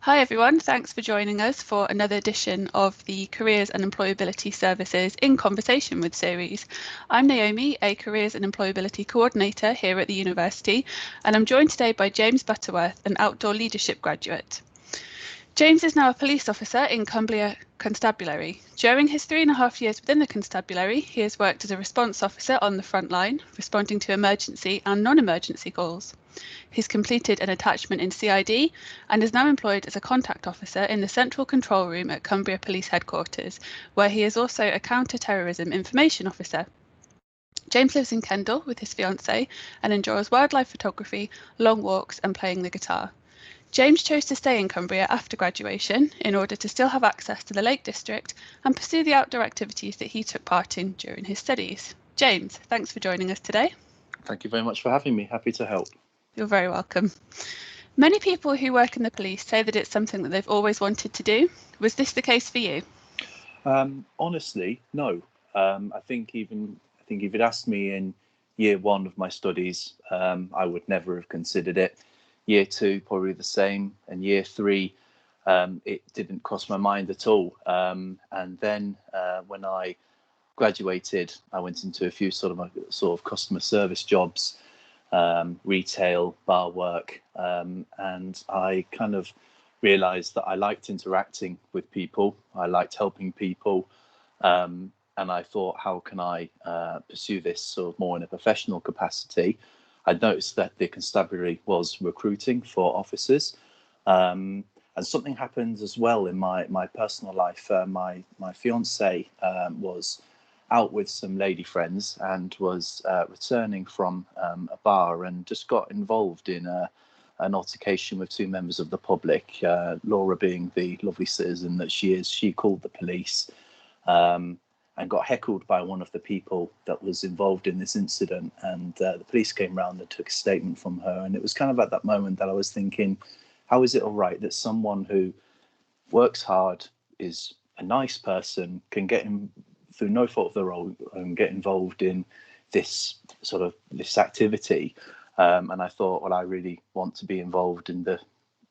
Hi everyone, thanks for joining us for another edition of the Careers and Employability Services in Conversation with series. I'm Naomi, a Careers and Employability Coordinator here at the university, and I'm joined today by James Butterworth, an outdoor leadership graduate. James is now a police officer in Cumbria Constabulary. During his 3.5 years within the constabulary, he has worked as a response officer on the front line, responding to emergency and non-emergency calls. He's completed an attachment in CID and is now employed as a contact officer in the Central Control Room at Cumbria Police Headquarters, where he is also a counter-terrorism information officer. James lives in Kendal with his fiancée and enjoys wildlife photography, long walks and playing the guitar. James chose to stay in Cumbria after graduation in order to still have access to the Lake District and pursue the outdoor activities that he took part in during his studies. James, thanks for joining us today. Thank you very much for having me. Happy to help. You're very welcome. Many people who work in the police say that it's something that they've always wanted to do. Was this the case for you? Honestly, no. I think if you'd asked me in year one of my studies, I would never have considered it. Year two, probably the same, and year three, it didn't cross my mind at all. And then when I graduated, I went into a few sort of customer service jobs, retail, bar work, and I kind of realised that I liked interacting with people. I liked helping people, and I thought, how can I pursue this sort of more in a professional capacity? I'd noticed that the constabulary was recruiting for officers, and something happened as well in my personal life. My fiancée was out with some lady friends and was returning from a bar and just got involved in an altercation with two members of the public. Laura, being the lovely citizen that she is, she called the police and got heckled by one of the people that was involved in this incident. And the police came round and took a statement from her. And it was kind of at that moment that I was thinking, how is it all right that someone who works hard, is a nice person, can get in through no fault of their own and get involved in this activity? And I thought, well, I really want to be involved in the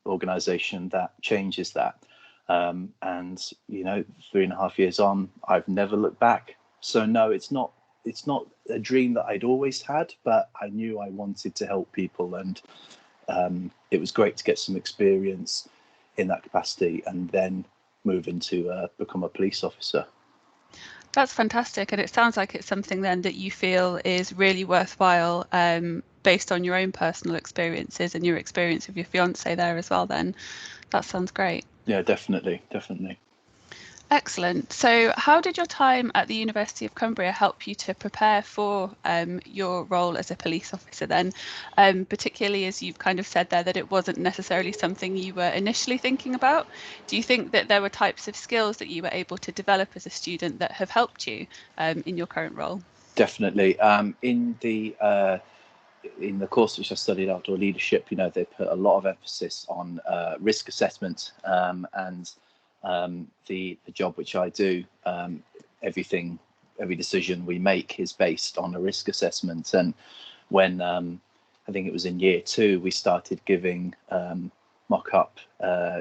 organisation that changes that. And 3.5 years on, I've never looked back. So no, it's not a dream that I'd always had, but I knew I wanted to help people, and it was great to get some experience in that capacity and then move into become a police officer. That's fantastic, and it sounds like it's something then that you feel is really worthwhile, based on your own personal experiences and your experience with your fiance there as well. Then that sounds great. Yeah, definitely. Excellent. So how did your time at the University of Cumbria help you to prepare for your role as a police officer then, particularly as you've kind of said there that it wasn't necessarily something you were initially thinking about? Do you think that there were types of skills that you were able to develop as a student that have helped you in your current role? Definitely. In the course which I studied, outdoor leadership, they put a lot of emphasis on risk assessment, and the job which I do, every decision we make is based on a risk assessment. And when I think it was in year two, we started giving mock-up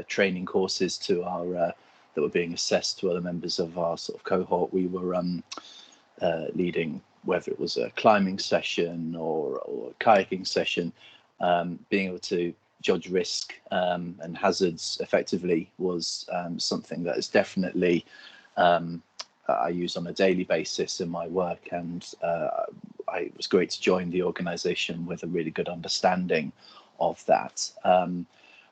training courses to our that were being assessed to other members of our sort of cohort. We were leading, whether it was a climbing session or a kayaking session, being able to judge risk and hazards effectively was something that is definitely I use on a daily basis in my work. And it was great to join the organisation with a really good understanding of that.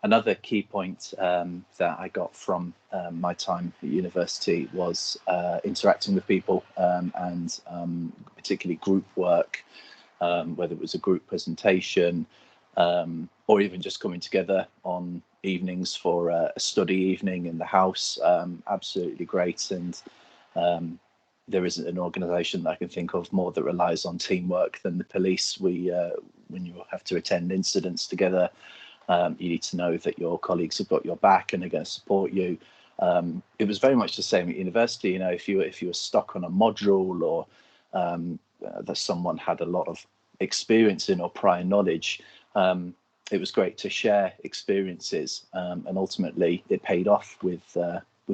Another key point that I got from my time at university was interacting with people, and particularly group work, whether it was a group presentation or even just coming together on evenings for a study evening in the house. Absolutely great. And there isn't an organisation that I can think of more that relies on teamwork than the police. When you have to attend incidents together, you need to know that your colleagues have got your back and are going to support you. It was very much the same at university. If you were stuck on a module or that someone had a lot of experience in or prior knowledge, it was great to share experiences, and ultimately it paid off with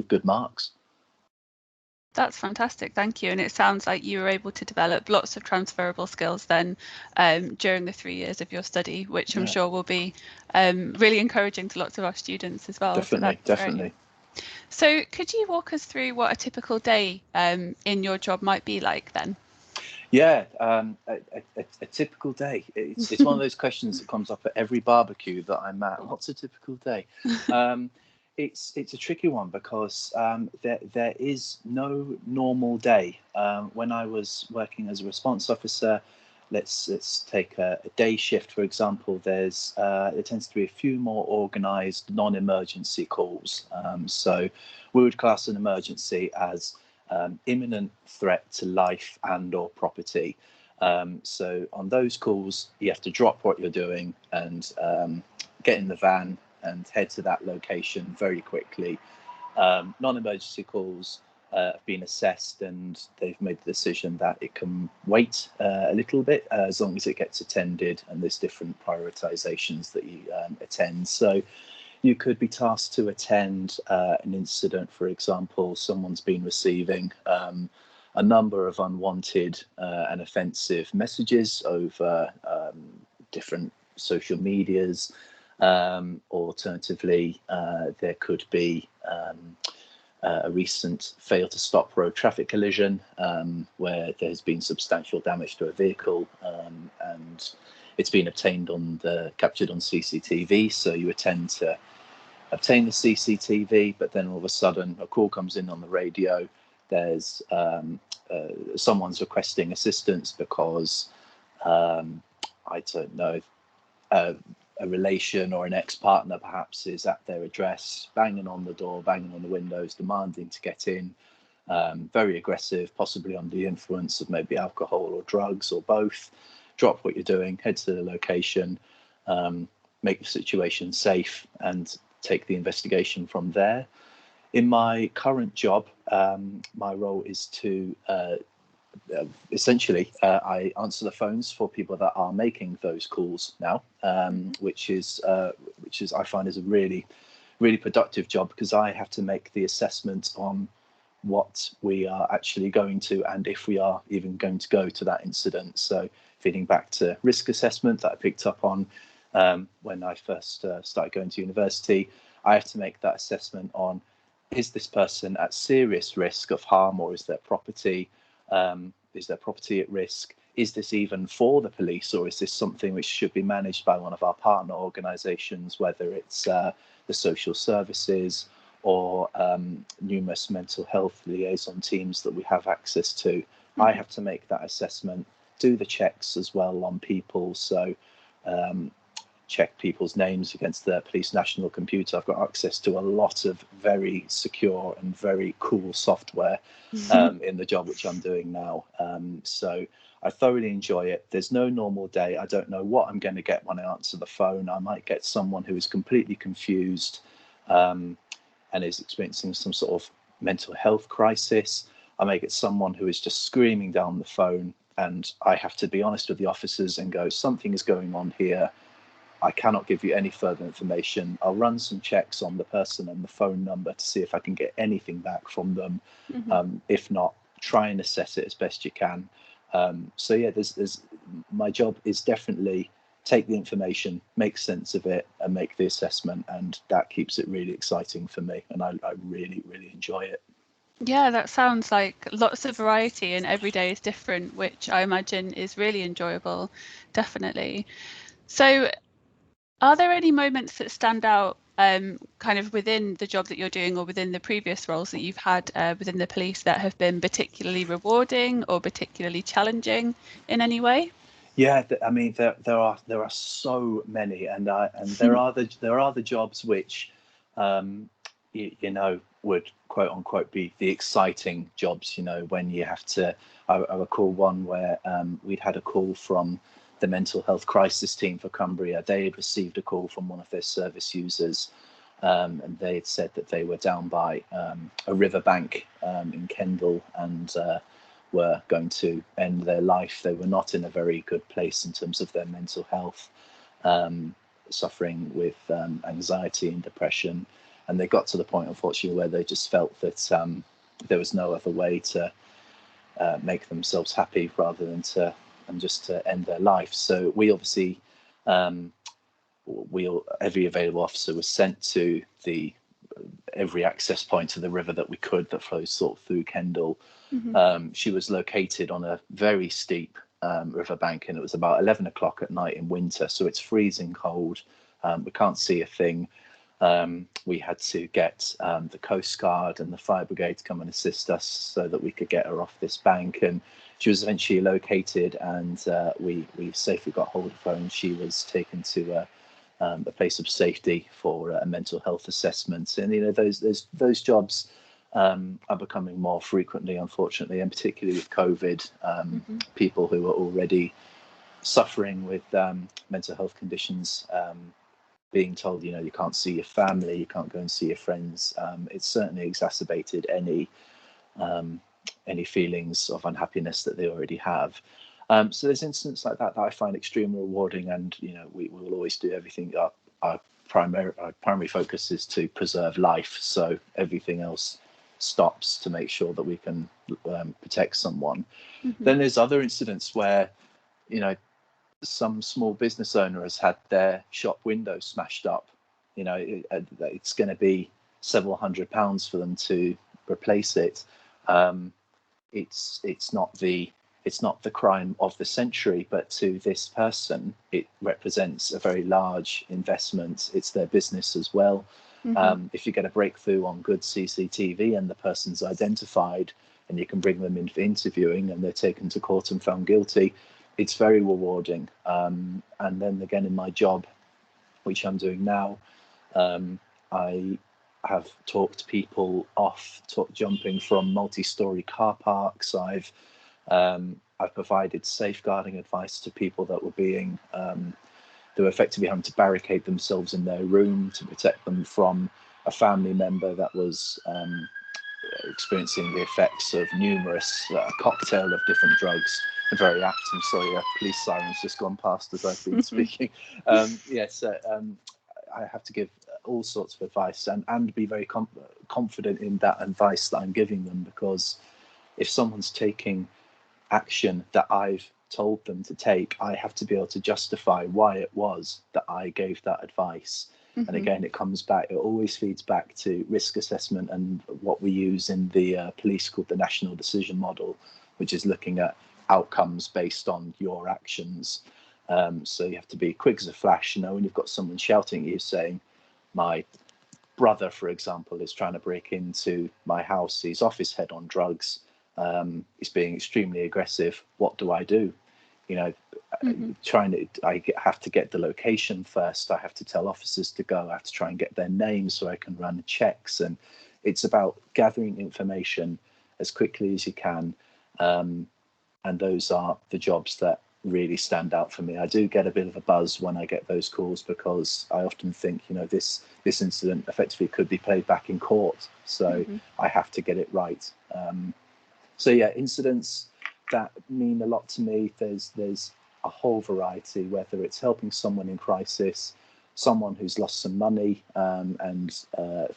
good marks. That's fantastic, thank you. And it sounds like you were able to develop lots of transferable skills then during the 3 years of your study, which I'm sure will be really encouraging to lots of our students as well. Definitely, So definitely. great. So could you walk us through what a typical day in your job might be like then? Yeah, a typical day. It's one of those questions that comes up at every barbecue that I'm at. What's a typical day? It's a tricky one because there is no normal day. When I was working as a response officer, let's take a day shift, for example. There tends to be a few more organised non-emergency calls. So we would class an emergency as imminent threat to life and or property. So on those calls, you have to drop what you're doing and get in the van and head to that location very quickly. Non-emergency calls have been assessed and they've made the decision that it can wait a little bit as long as it gets attended, and there's different prioritizations that you attend. So you could be tasked to attend an incident, for example, someone's been receiving a number of unwanted and offensive messages over different social medias. Alternatively, there could be a recent fail to stop road traffic collision where there's been substantial damage to a vehicle, and it's been captured on CCTV. So you attend to obtain the CCTV, but then all of a sudden a call comes in on the radio. There's someone's requesting assistance because I don't know, a relation or an ex-partner perhaps is at their address, banging on the door, banging on the windows, demanding to get in. Very aggressive, possibly under the influence of maybe alcohol or drugs or both. Drop what you're doing, head to the location, make the situation safe, and take the investigation from there. In my current job, my role is to essentially I answer the phones for people that are making those calls now, which is I find is a really productive job, because I have to make the assessment on what we are actually going to, and if we are even going to go to that incident. So feeding back to risk assessment that I picked up on when I first started going to university, I have to make that assessment on, is this person at serious risk of harm, or is their property at risk? Is this even for the police, or is this something which should be managed by one of our partner organisations, whether it's the social services or numerous mental health liaison teams that we have access to? I have to make that assessment, do the checks as well on people. So check people's names against the police national computer. I've got access to a lot of very secure and very cool software in the job which I'm doing now. So I thoroughly enjoy it. There's no normal day. I don't know what I'm going to get when I answer the phone. I might get someone who is completely confused and is experiencing some sort of mental health crisis. I may get someone who is just screaming down the phone, and I have to be honest with the officers and go, something is going on here. I cannot give you any further information. I'll run some checks on the person and the phone number to see if I can get anything back from them. If not, try and assess it as best you can. So yeah, there's my job is definitely take the information, make sense of it, and make the assessment, and that keeps it really exciting for me, and I really enjoy it. Yeah, that sounds like lots of variety, and every day is different, which I imagine is really enjoyable, definitely. So are there any moments that stand out kind of within the job that you're doing, or within the previous roles that you've had within the police, that have been particularly rewarding or particularly challenging in any way? Yeah, I mean there are so many, and there are the jobs which you know would quote unquote be the exciting jobs. You know, when you have to. I recall one where we'd had a call from the mental health crisis team for Cumbria. They had received a call from one of their service users, and they had said that they were down by a riverbank in Kendal, and were going to end their life. They were not in a very good place in terms of their mental health. suffering with anxiety and depression, and they got to the point, unfortunately, where they just felt that there was no other way to make themselves happy rather than just to end their life. So we obviously, every available officer was sent to every access point to the river that we could that flows sort of through Kendal. She was located on a very steep riverbank, and it was about 11 o'clock at night in winter, so it's freezing cold. We can't see a thing. We had to get the Coast Guard and the fire brigade to come and assist us so that we could get her off this bank. And she was eventually located, and we safely got hold of her, and she was taken to a place of safety for a mental health assessment. And those jobs are becoming more frequently, unfortunately, and particularly with COVID, people who are already suffering with mental health conditions being told, you can't see your family, you can't go and see your friends. It's certainly exacerbated any feelings of unhappiness that they already have. So there's incidents like that I find extremely rewarding, and we will always do everything. Our primary focus is to preserve life, so everything else stops to make sure that we can protect someone. Then there's other incidents where some small business owner has had their shop window smashed up. It's going to be several £100s for them to replace it. It's not the crime of the century, but to this person, it represents a very large investment. It's their business as well. If you get a breakthrough on good CCTV and the person's identified, and you can bring them in for interviewing, and they're taken to court and found guilty, it's very rewarding. And then again, in my job, which I'm doing now, I have talked people off jumping from multi-story car parks. I've provided safeguarding advice to people that were effectively having to barricade themselves in their room to protect them from a family member that was experiencing the effects of numerous cocktail of different drugs. I'm very apt. I'm sorry, police sirens just gone past as I've been speaking. Yes, I have to give all sorts of advice and be very confident in that advice that I'm giving them, because if someone's taking action that I've told them to take, I have to be able to justify why it was that I gave that advice. And again, it always feeds back to risk assessment and what we use in the police called the national decision model, which is looking at outcomes based on your actions. So you have to be quick as a flash. When you've got someone shouting at you saying, my brother, for example, is trying to break into my house, he's off his head on drugs, he's being extremely aggressive, what do I do? I have to get the location first. I have to tell officers to go. I have to try and get their names so I can run checks. And it's about gathering information as quickly as you can. And those are the jobs that really stand out for me. I do get a bit of a buzz when I get those calls, because I often think, this incident effectively could be played back in court. So I have to get it right. So yeah, incidents that mean a lot to me. There's a whole variety, whether it's helping someone in crisis, someone who's lost some money and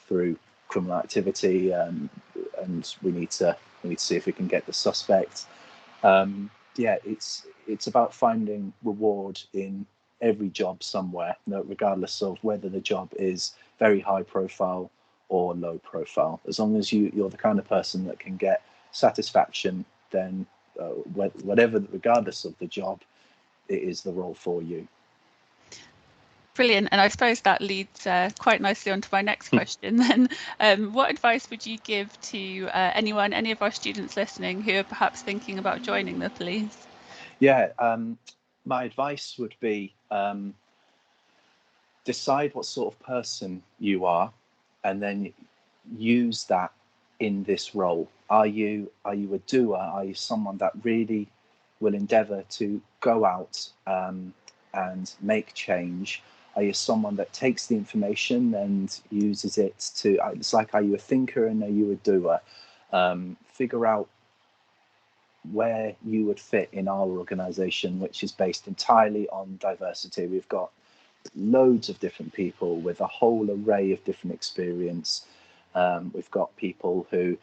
through criminal activity, and we need to see if we can get the suspect. It's about finding reward in every job somewhere, regardless of whether the job is very high profile or low profile. As long as you're the kind of person that can get satisfaction, then regardless of the job, it is the role for you. Brilliant. And I suppose that leads quite nicely onto my next question then. What advice would you give to any of our students listening who are perhaps thinking about joining the police? Yeah, my advice would be decide what sort of person you are, and then use that in this role. Are you a doer? Are you someone that really will endeavour to go out and make change? Are you someone that takes the information and uses it to? It's like, are you a thinker and are you a doer? Figure out where you would fit in our organisation, which is based entirely on diversity. We've got loads of different people with a whole array of different experience. We've got people who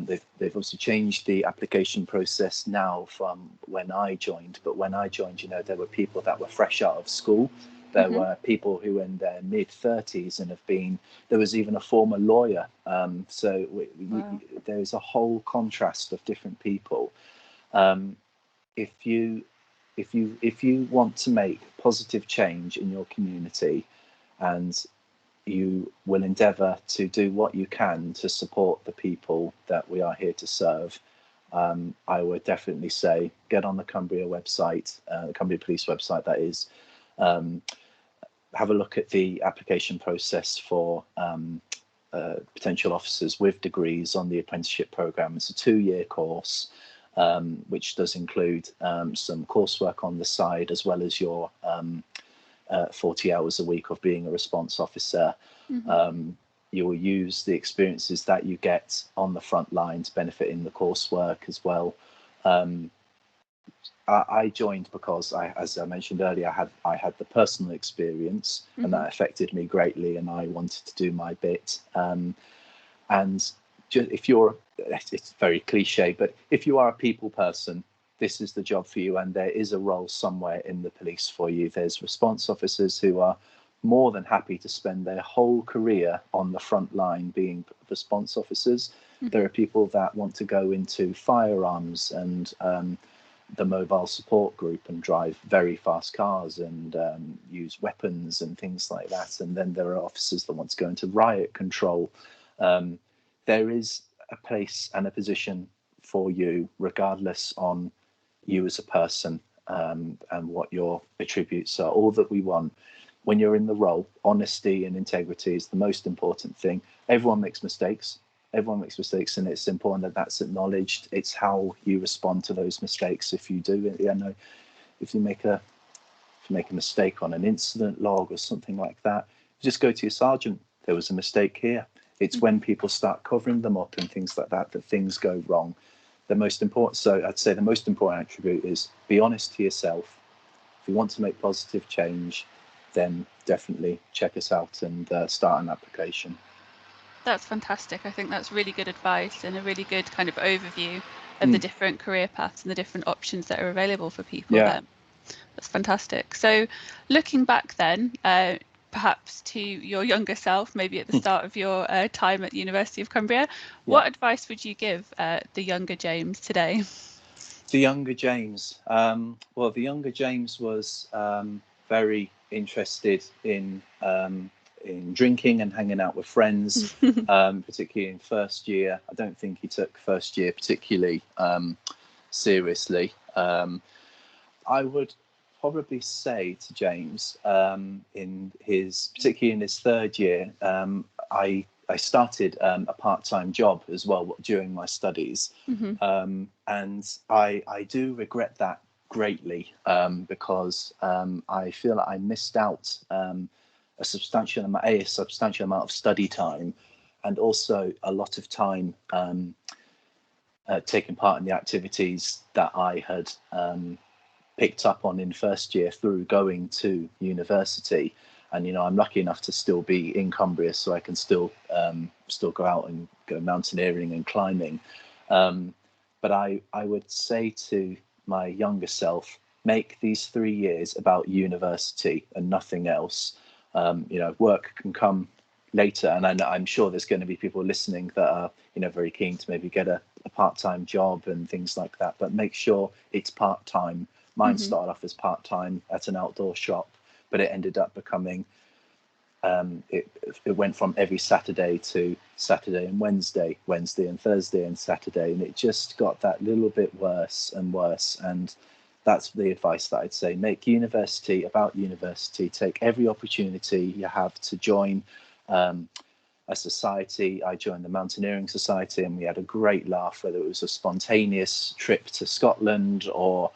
they've obviously changed the application process now from when I joined, but when I joined, there were people that were fresh out of school. There were people who were in their mid-30s and there was even a former lawyer. So Wow. there's a whole contrast of different people. If you want to make positive change in your community, and you will endeavour to do what you can to support the people that we are here to serve, I would definitely say get on the Cumbria website, the Cumbria Police website, that is. Have a look at the application process for potential officers with degrees on the apprenticeship programme. It's a 2-year course, which does include some coursework on the side, as well as your 40 hours a week of being a response officer. You will use the experiences that you get on the front line to benefit in the coursework as well. I joined because, as I mentioned earlier, I had the personal experience, and that affected me greatly, and I wanted to do my bit. And if you're, it's very cliche, but if you are a people person, this is the job for you, and there is a role somewhere in the police for you. There's response officers who are more than happy to spend their whole career on the front line being response officers. There are people that want to go into firearms and the mobile support group and drive very fast cars and use weapons and things like that. And then there are officers that want to go into riot control. There is a place and a position for you, regardless on you as a person, and what your attributes are. All that we want when you're in the role, honesty and integrity is the most important thing. Everyone makes mistakes. And it's important that that's acknowledged. It's how you respond to those mistakes. If you do, if you make a mistake on an incident log or something like that, you just go to your sergeant. There was a mistake here. It's when people start covering them up and things like that things go wrong. So I'd say the most important attribute is be honest to yourself. If you want to make positive change, then definitely check us out and start an application. That's fantastic. I think that's really good advice and a really good kind of overview of the different career paths and the different options that are available for people. Yeah. That's fantastic. So looking back then, perhaps to your younger self, maybe at the start of your time at the University of Cumbria, what advice would you give the younger James today? The younger James. Well, the younger James was very interested in drinking and hanging out with friends, particularly in first year. I don't think he took first year particularly seriously. I would probably say to James, particularly in his third year, I started a part-time job as well during my studies, and I do regret that greatly, because I feel like I missed out a substantial amount of study time, and also a lot of time taking part in the activities that I had picked up on in first year through going to university. And I'm lucky enough to still be in Cumbria, so I can still go out and go mountaineering and climbing. But I would say to my younger self, make these 3 years about university and nothing else. Work can come later, and I'm sure there's going to be people listening that are very keen to maybe get a part-time job and things like that, but make sure it's part-time. Mine started off as part-time at an outdoor shop, but it ended up becoming it went from every Saturday to Saturday and Wednesday and Thursday and Saturday, and it just got that little bit worse and worse. And that's the advice that I'd say: make university about university. Take every opportunity you have to join a society. I joined the Mountaineering Society, and we had a great laugh, whether it was a spontaneous trip to Scotland or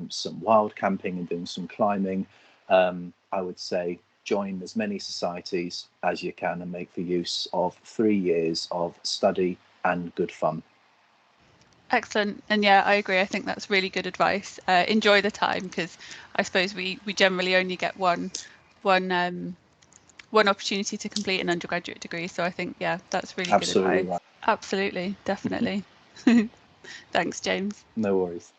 some wild camping and doing some climbing. I would say join as many societies as you can and make the use of 3 years of study and good fun. Excellent. And yeah, I agree. I think that's really good advice. Enjoy the time, because I suppose we generally only get one one opportunity to complete an undergraduate degree. So I think, yeah, that's really good advice. Right. Absolutely, definitely. Thanks, James. No worries.